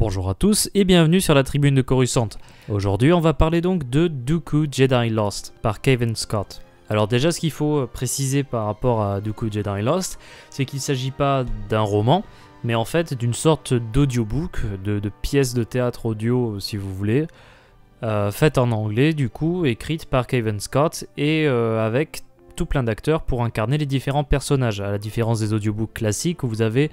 Bonjour à tous et bienvenue sur la tribune de Coruscant. Aujourd'hui on va parler donc de Dooku Jedi Lost par Cavan Scott. Alors déjà ce qu'il faut préciser par rapport à Dooku Jedi Lost, c'est qu'il ne s'agit pas d'un roman, mais en fait d'une sorte d'audiobook, de pièce de théâtre audio si vous voulez, faite en anglais du coup, écrite par Cavan Scott et avec tout plein d'acteurs pour incarner les différents personnages, à la différence des audiobooks classiques où vous avez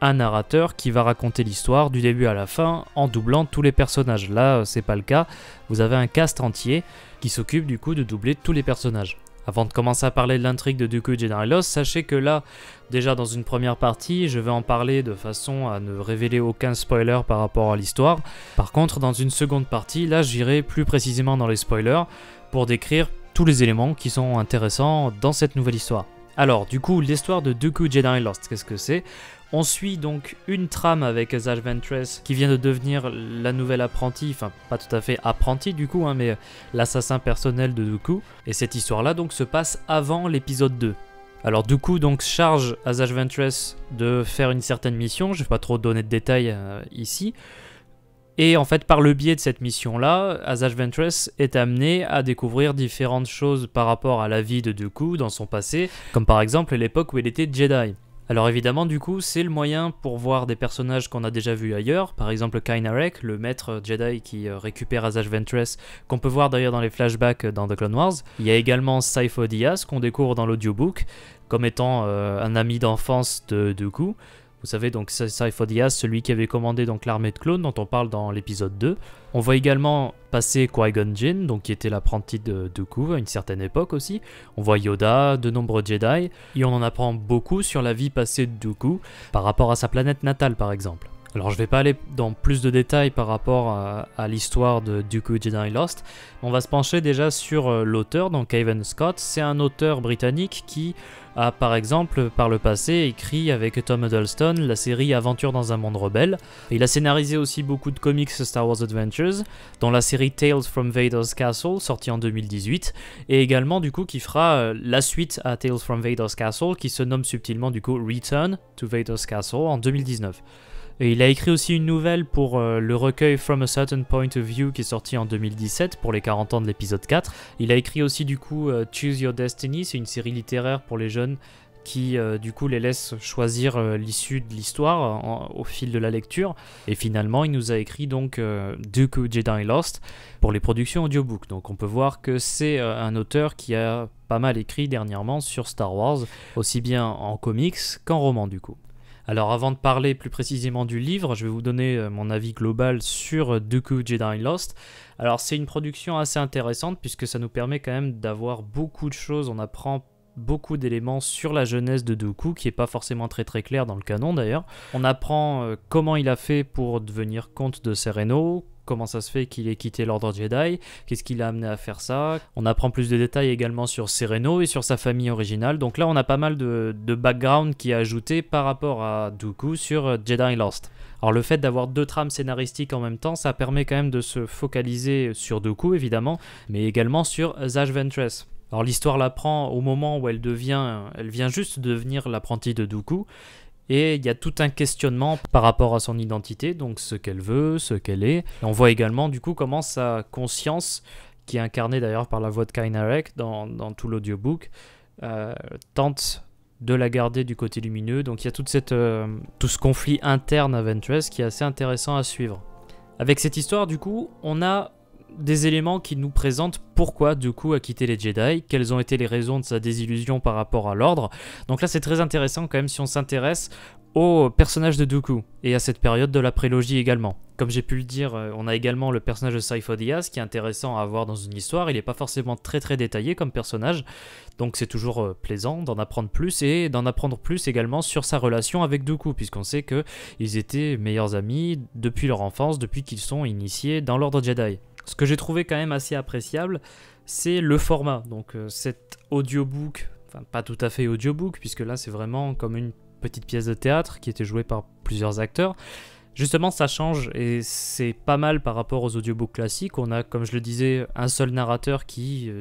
un narrateur qui va raconter l'histoire du début à la fin en doublant tous les personnages. Là, c'est pas le cas. Vous avez un cast entier qui s'occupe du coup de doubler tous les personnages. Avant de commencer à parler de l'intrigue de Dooku Jedi Lost, sachez que là, déjà dans une première partie, je vais en parler de façon à ne révéler aucun spoiler par rapport à l'histoire. Par contre, dans une seconde partie, là, j'irai plus précisément dans les spoilers pour décrire tous les éléments qui sont intéressants dans cette nouvelle histoire. Alors, du coup, l'histoire de Dooku Jedi Lost, qu'est-ce que c'est ? On suit donc une trame avec Asajj Ventress qui vient de devenir la nouvelle apprentie, enfin pas tout à fait apprentie du coup, mais l'assassin personnel de Dooku. Et cette histoire-là donc se passe avant l'épisode 2. Alors Dooku donc charge Asajj Ventress de faire une certaine mission, je ne vais pas trop donner de détails ici. Et en fait par le biais de cette mission-là, Asajj Ventress est amené à découvrir différentes choses par rapport à la vie de Dooku dans son passé, comme par exemple l'époque où il était Jedi. Alors évidemment du coup c'est le moyen pour voir des personnages qu'on a déjà vus ailleurs, par exemple Kynarek, le maître Jedi qui récupère Asajj Ventress, qu'on peut voir d'ailleurs dans les flashbacks dans The Clone Wars. Il y a également Sifo Dyas qu'on découvre dans l'audiobook comme étant un ami d'enfance de Dooku. Vous savez donc Sifo Dyas, celui qui avait commandé donc l'armée de clones dont on parle dans l'épisode 2. On voit également passer Qui-Gon Jinn, donc qui était l'apprenti de Dooku à une certaine époque aussi. On voit Yoda, de nombreux Jedi, et on en apprend beaucoup sur la vie passée de Dooku par rapport à sa planète natale par exemple. Alors je vais pas aller dans plus de détails par rapport à l'histoire de Dooku Jedi Lost, on va se pencher déjà sur l'auteur, donc Cavan Scott. C'est un auteur britannique qui a par exemple par le passé écrit avec Tom Hiddleston la série Aventure dans un monde rebelle. Il a scénarisé aussi beaucoup de comics Star Wars Adventures, dont la série Tales from Vader's Castle sortie en 2018, et également du coup qui fera la suite à Tales from Vader's Castle qui se nomme subtilement du coup Return to Vader's Castle en 2019. Et il a écrit aussi une nouvelle pour le recueil From a Certain Point of View qui est sorti en 2017 pour les 40 ans de l'épisode 4. Il a écrit aussi du coup Choose Your Destiny, c'est une série littéraire pour les jeunes qui du coup les laisse choisir l'issue de l'histoire au fil de la lecture. Et finalement il nous a écrit donc Dooku Jedi Lost pour les productions audiobook. Donc on peut voir que c'est un auteur qui a pas mal écrit dernièrement sur Star Wars, aussi bien en comics qu'en roman du coup. Alors avant de parler plus précisément du livre, je vais vous donner mon avis global sur Dooku Jedi Lost. Alors c'est une production assez intéressante puisque ça nous permet quand même d'avoir beaucoup de choses, on apprend beaucoup d'éléments sur la jeunesse de Dooku qui n'est pas forcément très clair dans le canon d'ailleurs. On apprend comment il a fait pour devenir comte de Serenno, comment ça se fait qu'il ait quitté l'ordre Jedi, qu'est-ce qui l'a amené à faire ça. On apprend plus de détails également sur Serenno et sur sa famille originale. Donc là on a pas mal de background qui est ajouté par rapport à Dooku sur Jedi Lost. Alors le fait d'avoir deux trames scénaristiques en même temps, ça permet quand même de se focaliser sur Dooku évidemment, mais également sur Asajj Ventress. Alors l'histoire l'apprend au moment où elle vient juste de devenir l'apprentie de Dooku. Et il y a tout un questionnement par rapport à son identité, donc ce qu'elle veut, ce qu'elle est. Et on voit également du coup comment sa conscience, qui est incarnée d'ailleurs par la voix de Kynarek dans tout l'audiobook, tente de la garder du côté lumineux. Donc il y a tout ce conflit interne à Ventress qui est assez intéressant à suivre. Avec cette histoire du coup, on a des éléments qui nous présentent pourquoi Dooku a quitté les Jedi, quelles ont été les raisons de sa désillusion par rapport à l'ordre. Donc là c'est très intéressant quand même si on s'intéresse au personnage de Dooku et à cette période de la prélogie également. Comme j'ai pu le dire, on a également le personnage de Sifo Dyas qui est intéressant à avoir dans une histoire. Il n'est pas forcément très détaillé comme personnage, donc c'est toujours plaisant d'en apprendre plus et d'en apprendre plus également sur sa relation avec Dooku, puisqu'on sait qu'ils étaient meilleurs amis depuis leur enfance, depuis qu'ils sont initiés dans l'ordre Jedi. Ce que j'ai trouvé quand même assez appréciable, c'est le format. Donc cet audiobook, enfin pas tout à fait audiobook, puisque là c'est vraiment comme une petite pièce de théâtre qui était jouée par plusieurs acteurs. Justement ça change et c'est pas mal par rapport aux audiobooks classiques. On a, comme je le disais, un seul narrateur qui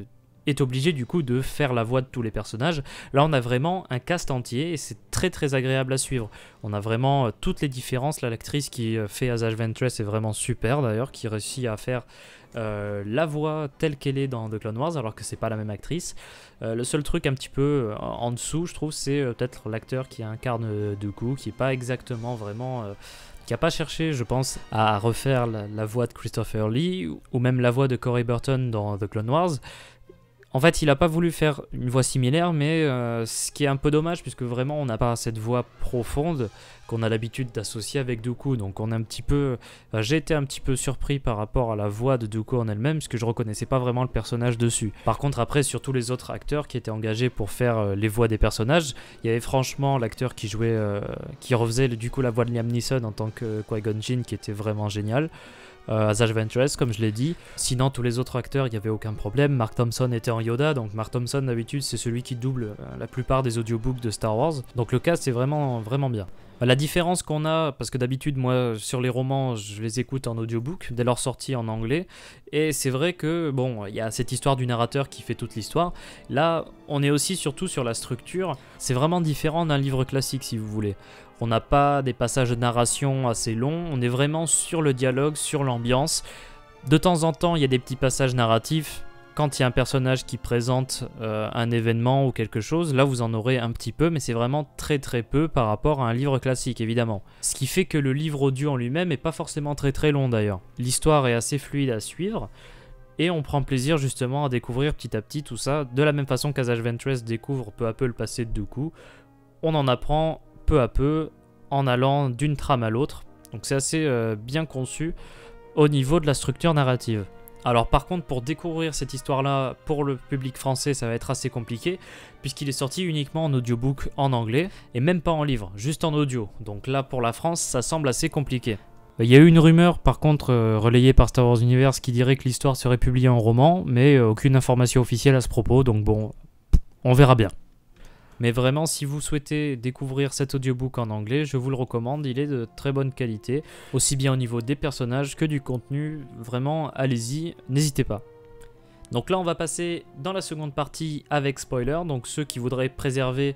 est obligé du coup de faire la voix de tous les personnages. Là on a vraiment un cast entier et c'est très très agréable à suivre. On a vraiment toutes les différences. Là, l'actrice qui fait Asajj Ventress est vraiment super d'ailleurs, qui réussit à faire la voix telle qu'elle est dans The Clone Wars alors que c'est pas la même actrice. Le seul truc un petit peu en dessous je trouve c'est peut-être l'acteur qui incarne Dooku, qui est pas exactement vraiment... qui n'a pas cherché, je pense, à refaire la voix de Christopher Lee ou même la voix de Corey Burton dans The Clone Wars. En fait, il n'a pas voulu faire une voix similaire, mais ce qui est un peu dommage, puisque vraiment, on n'a pas cette voix profonde qu'on a l'habitude d'associer avec Dooku. Donc, on est un petit peu... j'ai été un petit peu surpris par rapport à la voix de Dooku en elle-même, puisque je ne reconnaissais pas vraiment le personnage dessus. Par contre, après, sur tous les autres acteurs qui étaient engagés pour faire les voix des personnages, il y avait franchement l'acteur qui jouait... qui refaisait du coup la voix de Liam Neeson en tant que Qui-Gon Jinn, qui était vraiment génial. Asajj Ventress, comme je l'ai dit. Sinon, tous les autres acteurs, il n'y avait aucun problème. Mark Thompson était en Yoda, donc Mark Thompson, d'habitude, c'est celui qui double la plupart des audiobooks de Star Wars. Donc le cast est vraiment bien. La différence qu'on a, parce que d'habitude, moi, sur les romans, je les écoute en audiobook, dès leur sortie en anglais, et c'est vrai que, bon, il y a cette histoire du narrateur qui fait toute l'histoire. Là, on est aussi surtout sur la structure. C'est vraiment différent d'un livre classique, si vous voulez. On n'a pas des passages de narration assez longs, on est vraiment sur le dialogue, sur l'ambiance. De temps en temps, il y a des petits passages narratifs. Quand il y a un personnage qui présente un événement ou quelque chose, là vous en aurez un petit peu, mais c'est vraiment très très peu par rapport à un livre classique, évidemment. Ce qui fait que le livre audio en lui-même n'est pas forcément très très long d'ailleurs. L'histoire est assez fluide à suivre, et on prend plaisir justement à découvrir petit à petit tout ça, de la même façon qu'Asajj Ventress découvre peu à peu le passé de Dooku. On en apprend peu à peu en allant d'une trame à l'autre, donc c'est assez bien conçu au niveau de la structure narrative. Alors par contre, pour découvrir cette histoire-là pour le public français, ça va être assez compliqué, puisqu'il est sorti uniquement en audiobook en anglais, et même pas en livre, juste en audio. Donc là, pour la France, ça semble assez compliqué. Il y a eu une rumeur, par contre, relayée par Star Wars Universe, qui dirait que l'histoire serait publiée en roman, mais aucune information officielle à ce propos, donc bon, on verra bien. Mais vraiment, si vous souhaitez découvrir cet audiobook en anglais, je vous le recommande, il est de très bonne qualité, aussi bien au niveau des personnages que du contenu. Vraiment, allez-y, n'hésitez pas. Donc là, on va passer dans la seconde partie avec spoiler, donc ceux qui voudraient préserver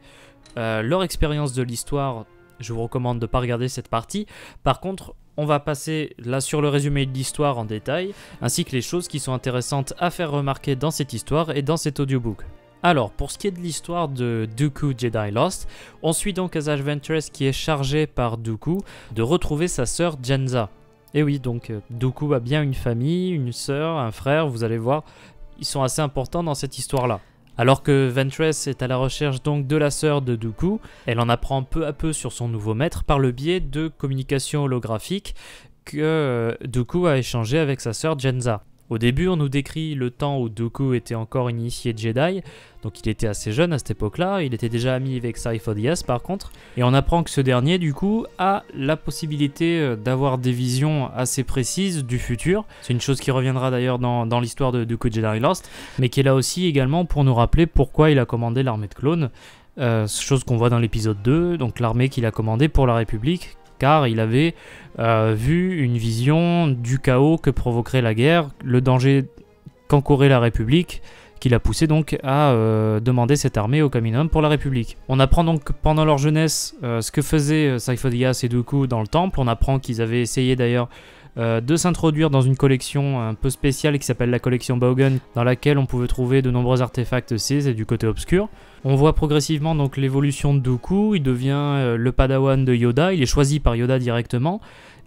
leur expérience de l'histoire, je vous recommande de ne pas regarder cette partie. Par contre, on va passer là sur le résumé de l'histoire en détail, ainsi que les choses qui sont intéressantes à faire remarquer dans cette histoire et dans cet audiobook. Alors, pour ce qui est de l'histoire de Dooku Jedi Lost, on suit donc Asajj Ventress qui est chargé par Dooku de retrouver sa sœur Janza. Et oui, donc Dooku a bien une famille, une sœur, un frère, vous allez voir, ils sont assez importants dans cette histoire-là. Alors que Ventress est à la recherche donc de la sœur de Dooku, elle en apprend peu à peu sur son nouveau maître par le biais de communication holographique que Dooku a échangé avec sa sœur Janza. Au début, on nous décrit le temps où Dooku était encore initié Jedi, donc il était assez jeune à cette époque-là, il était déjà ami avec Sifo Dyas par contre, et on apprend que ce dernier, du coup, a la possibilité d'avoir des visions assez précises du futur. C'est une chose qui reviendra d'ailleurs dans l'histoire de Dooku Jedi Lost, mais qui est là aussi également pour nous rappeler pourquoi il a commandé l'armée de clones, chose qu'on voit dans l'épisode 2, donc l'armée qu'il a commandée pour la République, car il avait vu une vision du chaos que provoquerait la guerre, le danger qu'encourait la République, qui l'a poussé donc à demander cette armée au Caminum pour la République. On apprend donc pendant leur jeunesse ce que faisaient Sifo Dyas et Dooku dans le temple. On apprend qu'ils avaient essayé d'ailleurs de s'introduire dans une collection un peu spéciale qui s'appelle la collection Baugun, dans laquelle on pouvait trouver de nombreux artefacts Sith et du côté obscur. On voit progressivement donc l'évolution de Dooku, il devient le padawan de Yoda, il est choisi par Yoda directement,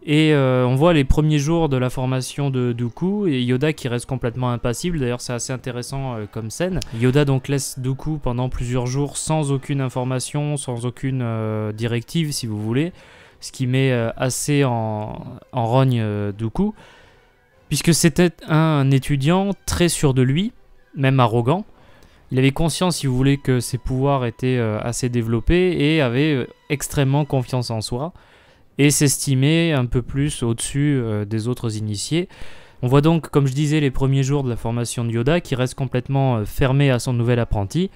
et on voit les premiers jours de la formation de Dooku, et Yoda qui reste complètement impassible, d'ailleurs c'est assez intéressant comme scène. Yoda donc laisse Dooku pendant plusieurs jours sans aucune information, sans aucune directive si vous voulez, ce qui met assez en rogne Dooku, puisque c'était un étudiant très sûr de lui, même arrogant. Il avait conscience, si vous voulez, que ses pouvoirs étaient assez développés et avait extrêmement confiance en soi et s'estimait un peu plus au-dessus des autres initiés. On voit donc, comme je disais, les premiers jours de la formation de Yoda qui reste complètement fermé à son nouvel apprenti.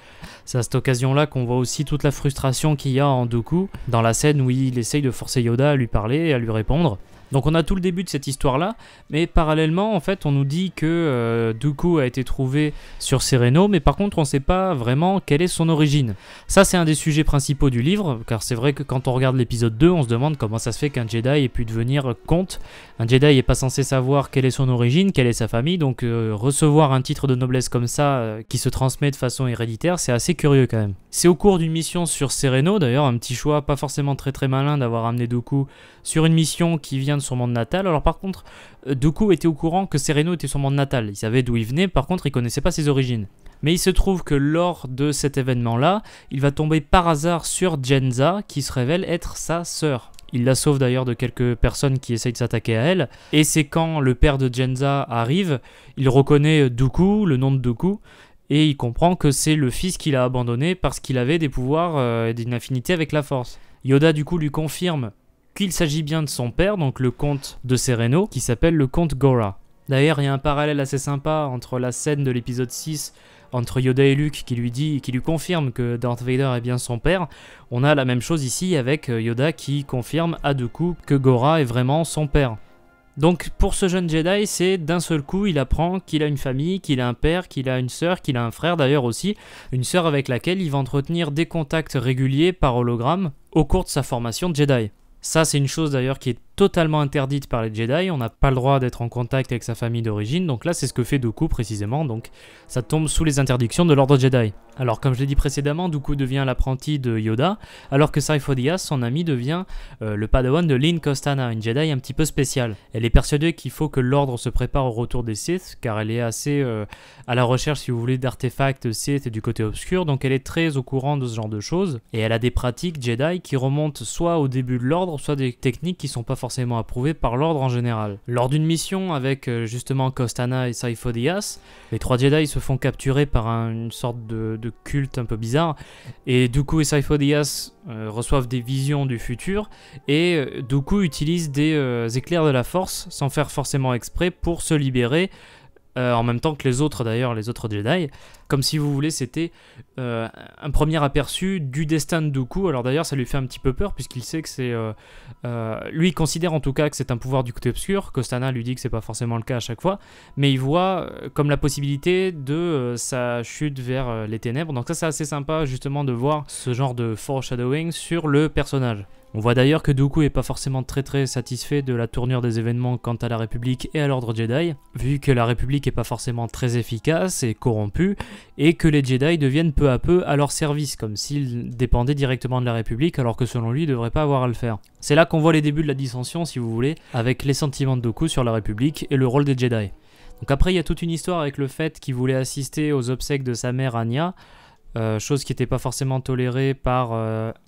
C'est à cette occasion-là qu'on voit aussi toute la frustration qu'il y a en Dooku dans la scène où il essaye de forcer Yoda à lui parler et à lui répondre. Donc on a tout le début de cette histoire-là, mais parallèlement, en fait, on nous dit que Dooku a été trouvé sur Serenno, mais par contre, on ne sait pas vraiment quelle est son origine. Ça, c'est un des sujets principaux du livre, car c'est vrai que quand on regarde l'épisode 2, on se demande comment ça se fait qu'un Jedi ait pu devenir comte. Un Jedi n'est pas censé savoir quelle est son origine, quelle est sa famille, donc recevoir un titre de noblesse comme ça, qui se transmet de façon héréditaire, c'est assez curieux quand même. C'est au cours d'une mission sur Serenno, d'ailleurs, un petit choix pas forcément très malin d'avoir amené Dooku sur une mission qui vient de son monde natal. Alors par contre, Dooku était au courant que Serenno était son monde natal. Il savait d'où il venait, par contre il connaissait pas ses origines. Mais il se trouve que lors de cet événement-là, il va tomber par hasard sur Jenza, qui se révèle être sa sœur. Il la sauve d'ailleurs de quelques personnes qui essayent de s'attaquer à elle. Et c'est quand le père de Jenza arrive, il reconnaît Dooku, le nom de Dooku, et il comprend que c'est le fils qu'il a abandonné parce qu'il avait des pouvoirs et d'une affinité avec la Force. Yoda du coup lui confirme qu'il s'agit bien de son père, donc le comte de Serenno, qui s'appelle le comte Gora. D'ailleurs, il y a un parallèle assez sympa entre la scène de l'épisode 6, entre Yoda et Luke, qui lui confirme que Darth Vader est bien son père. On a la même chose ici avec Yoda qui confirme à Dooku que Gora est vraiment son père. Donc pour ce jeune Jedi, c'est d'un seul coup, il apprend qu'il a une famille, qu'il a un père, qu'il a une sœur, qu'il a un frère d'ailleurs aussi, une sœur avec laquelle il va entretenir des contacts réguliers par hologramme au cours de sa formation de Jedi. Ça, c'est une chose d'ailleurs qui est totalement interdite par les Jedi, on n'a pas le droit d'être en contact avec sa famille d'origine, donc là c'est ce que fait Dooku précisément, donc ça tombe sous les interdictions de l'ordre Jedi. Alors comme je l'ai dit précédemment, Dooku devient l'apprenti de Yoda, alors que Sifo Dyas, son ami, devient le padawan de Lyn Kostana, une Jedi un petit peu spéciale. Elle est persuadée qu'il faut que l'ordre se prépare au retour des Sith, car elle est assez à la recherche, si vous voulez, d'artefacts Sith et du côté obscur, donc elle est très au courant de ce genre de choses, et elle a des pratiques Jedi qui remontent soit au début de l'ordre, soit des techniques qui sont pas forcément approuvées par l'ordre en général. Lors d'une mission avec justement Kostana et Sifo Dyas, les trois Jedi se font capturer par une sorte de culte un peu bizarre, et Dooku et Sifo Dyas reçoivent des visions du futur, et Dooku utilise des éclairs de la force, sans faire forcément exprès, pour se libérer, en même temps que les autres d'ailleurs, les autres Jedi, comme si vous voulez c'était un premier aperçu du destin de Dooku. Alors d'ailleurs ça lui fait un petit peu peur puisqu'il sait que c'est... lui il considère en tout cas que c'est un pouvoir du côté obscur, Kostana lui dit que c'est pas forcément le cas à chaque fois, mais il voit comme la possibilité de sa chute vers les ténèbres, donc ça c'est assez sympa justement de voir ce genre de foreshadowing sur le personnage. On voit d'ailleurs que Dooku est pas forcément très satisfait de la tournure des événements quant à la République et à l'ordre Jedi, vu que la République est pas forcément très efficace et corrompue, et que les Jedi deviennent peu à peu à leur service, comme s'ils dépendaient directement de la République, alors que selon lui, ils devraient pas avoir à le faire. C'est là qu'on voit les débuts de la dissension, si vous voulez, avec les sentiments de Dooku sur la République et le rôle des Jedi. Donc après, il y a toute une histoire avec le fait qu'il voulait assister aux obsèques de sa mère Anya, chose qui n'était pas forcément tolérée par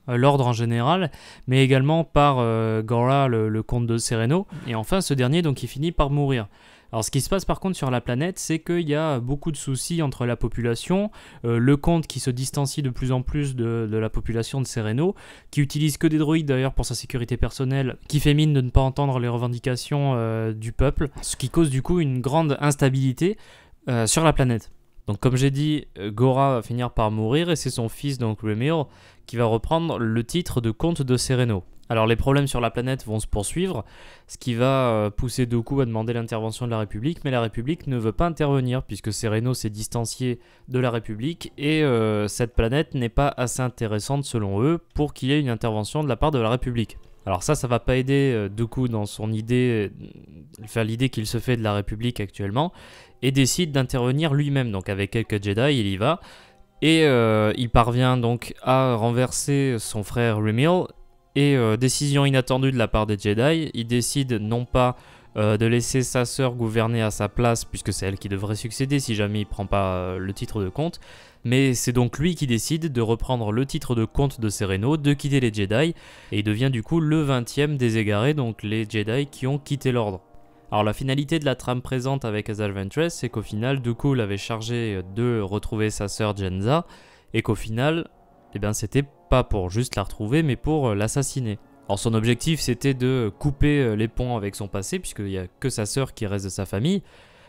l'ordre en général, mais également par Gora, le comte de Serenno. Et enfin, ce dernier, donc, il finit par mourir. Alors, ce qui se passe par contre sur la planète, c'est qu'il y a beaucoup de soucis entre la population, le comte qui se distancie de plus en plus de la population de Serenno, qui utilise que des droïdes d'ailleurs pour sa sécurité personnelle, qui fait mine de ne pas entendre les revendications du peuple, ce qui cause du coup une grande instabilité sur la planète. Donc comme j'ai dit, Gora va finir par mourir et c'est son fils, donc Remil, qui va reprendre le titre de comte de Serenno. Alors les problèmes sur la planète vont se poursuivre, ce qui va pousser Dooku à demander l'intervention de la République, mais la République ne veut pas intervenir puisque Serenno s'est distancié de la République et cette planète n'est pas assez intéressante selon eux pour qu'il y ait une intervention de la part de la République. Alors ça va pas aider Dooku dans son idée, enfin l'idée qu'il se fait de la République actuellement, et décide d'intervenir lui-même, donc avec quelques Jedi, il y va, et il parvient donc à renverser son frère Remil, et décision inattendue de la part des Jedi, il décide non pas de laisser sa sœur gouverner à sa place, puisque c'est elle qui devrait succéder si jamais il prend pas le titre de comte, mais c'est donc lui qui décide de reprendre le titre de comte de Serenno, de quitter les Jedi, et il devient du coup le 20e des égarés, donc les Jedi qui ont quitté l'ordre. Alors la finalité de la trame présente avec Asajj Ventress, c'est qu'au final, Dooku l'avait chargé de retrouver sa sœur Jenza, et qu'au final, eh bien, c'était pas pour juste la retrouver, mais pour l'assassiner. Alors son objectif, c'était de couper les ponts avec son passé, puisqu'il n'y a que sa sœur qui reste de sa famille,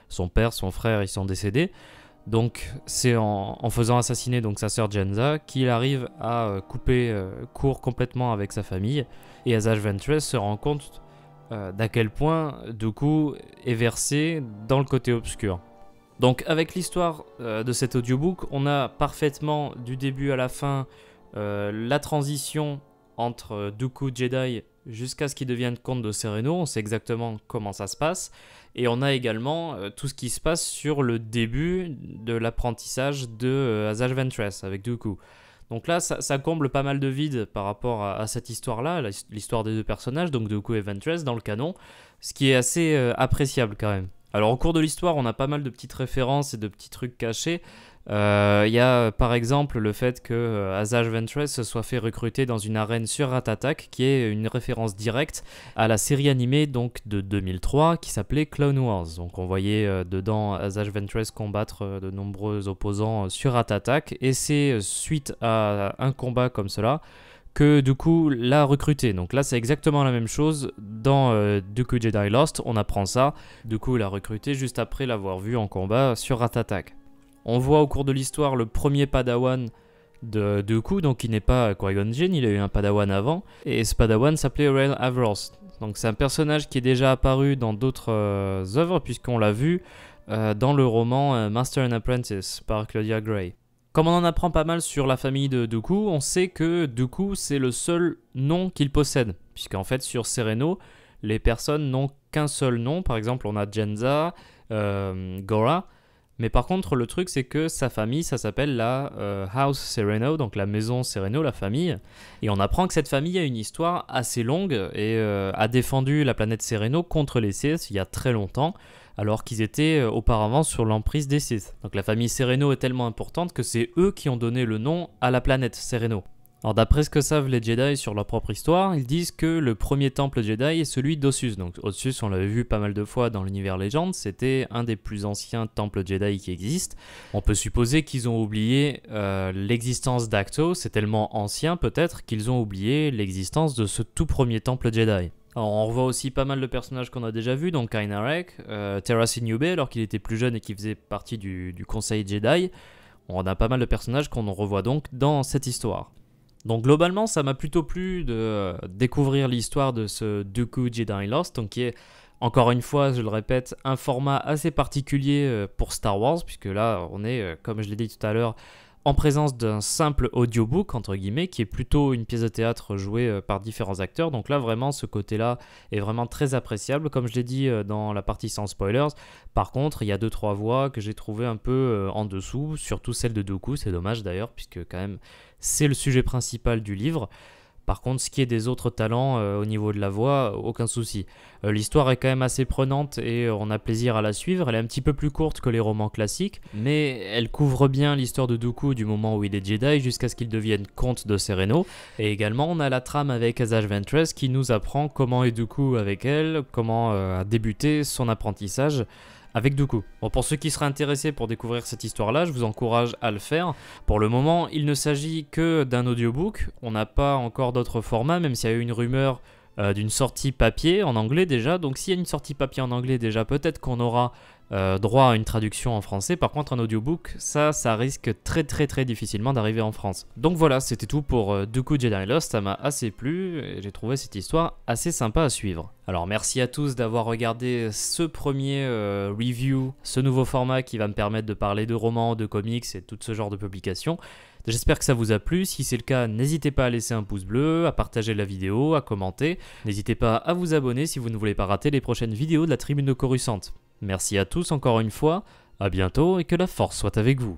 son père, son frère, ils sont décédés. Donc c'est en faisant assassiner donc sa sœur Jenza qu'il arrive à couper court complètement avec sa famille, et Asajj Ventress se rend compte d'à quel point Dooku est versé dans le côté obscur. Donc avec l'histoire de cet audiobook, on a parfaitement du début à la fin la transition entre Dooku Jedi jusqu'à ce qu'il devienne comte de Serenno. On sait exactement comment ça se passe. Et on a également tout ce qui se passe sur le début de l'apprentissage de Asajj Ventress avec Dooku. Donc là, ça comble pas mal de vides par rapport à cette histoire-là, l'histoire des deux personnages, donc Dooku et Ventress dans le canon, ce qui est assez appréciable quand même. Alors au cours de l'histoire, on a pas mal de petites références et de petits trucs cachés. Il y a par exemple le fait que Asajj Ventress se soit fait recruter dans une arène sur Ratatak, qui est une référence directe à la série animée donc, de 2003 qui s'appelait Clone Wars. Donc on voyait dedans Asajj Ventress combattre de nombreux opposants sur Ratatak, et c'est suite à un combat comme cela que Dooku l'a recruté. Donc là c'est exactement la même chose dans Dooku Jedi Lost, on apprend ça. Dooku l'a recruté juste après l'avoir vu en combat sur Ratatak. On voit au cours de l'histoire le premier padawan de Dooku, donc il n'est pas Qui-Gon Jinn, il a eu un padawan avant, et ce padawan s'appelait Rael Averross. Donc c'est un personnage qui est déjà apparu dans d'autres œuvres, puisqu'on l'a vu dans le roman Master and Apprentice par Claudia Gray. Comme on en apprend pas mal sur la famille de Dooku, on sait que Dooku c'est le seul nom qu'il possède, puisqu'en fait sur Serenno, les personnes n'ont qu'un seul nom. Par exemple on a Jenza, Gora, mais par contre le truc c'est que sa famille ça s'appelle la House Serenno, donc la maison Serenno, la famille, et on apprend que cette famille a une histoire assez longue et a défendu la planète Serenno contre les Sith il y a très longtemps, alors qu'ils étaient auparavant sur l'emprise des Sith. Donc la famille Serenno est tellement importante que c'est eux qui ont donné le nom à la planète Serenno. Alors d'après ce que savent les Jedi sur leur propre histoire, ils disent que le premier temple Jedi est celui d'Ossus. Donc Ossus, on l'avait vu pas mal de fois dans l'univers Légende, c'était un des plus anciens temples Jedi qui existent. On peut supposer qu'ils ont oublié l'existence d'Acto, c'est tellement ancien peut-être qu'ils ont oublié l'existence de ce tout premier temple Jedi. Alors, on revoit aussi pas mal de personnages qu'on a déjà vus, donc Kyna Rek, Terra Sinube, alors qu'il était plus jeune et qu'il faisait partie du conseil Jedi. On a pas mal de personnages qu'on revoit donc dans cette histoire. Donc globalement, ça m'a plutôt plu de découvrir l'histoire de ce Dooku Jedi Lost, donc qui est, encore une fois, je le répète, un format assez particulier pour Star Wars, puisque là, on est, comme je l'ai dit tout à l'heure, en présence d'un simple audiobook, entre guillemets, qui est plutôt une pièce de théâtre jouée par différents acteurs. Donc là, vraiment, ce côté-là est vraiment très appréciable, comme je l'ai dit dans la partie sans spoilers. Par contre, il y a 2-3 voix que j'ai trouvées un peu en dessous, surtout celle de Dooku, c'est dommage d'ailleurs, puisque quand même, c'est le sujet principal du livre. Par contre, ce qui est des autres talents au niveau de la voix, aucun souci. L'histoire est quand même assez prenante et on a plaisir à la suivre. Elle est un petit peu plus courte que les romans classiques, mais elle couvre bien l'histoire de Dooku du moment où il est Jedi jusqu'à ce qu'il devienne comte de Serenno. Et également, on a la trame avec Asajj Ventress qui nous apprend comment est Dooku avec elle, comment a débuté son apprentissage avec Dooku. Bon, pour ceux qui seraient intéressés pour découvrir cette histoire-là, je vous encourage à le faire. Pour le moment, il ne s'agit que d'un audiobook. On n'a pas encore d'autres formats, même s'il y a eu une rumeur d'une sortie papier en anglais déjà. Donc s'il y a une sortie papier en anglais déjà, peut-être qu'on aura droit à une traduction en français. Par contre, un audiobook, ça risque très difficilement d'arriver en France. Donc voilà, c'était tout pour Dooku Jedi Lost. Ça m'a assez plu et j'ai trouvé cette histoire assez sympa à suivre. Alors merci à tous d'avoir regardé ce premier review, ce nouveau format qui va me permettre de parler de romans, de comics et tout ce genre de publications. J'espère que ça vous a plu. Si c'est le cas, n'hésitez pas à laisser un pouce bleu, à partager la vidéo, à commenter. N'hésitez pas à vous abonner si vous ne voulez pas rater les prochaines vidéos de la Tribune de Coruscant. Merci à tous encore une fois, à bientôt et que la force soit avec vous.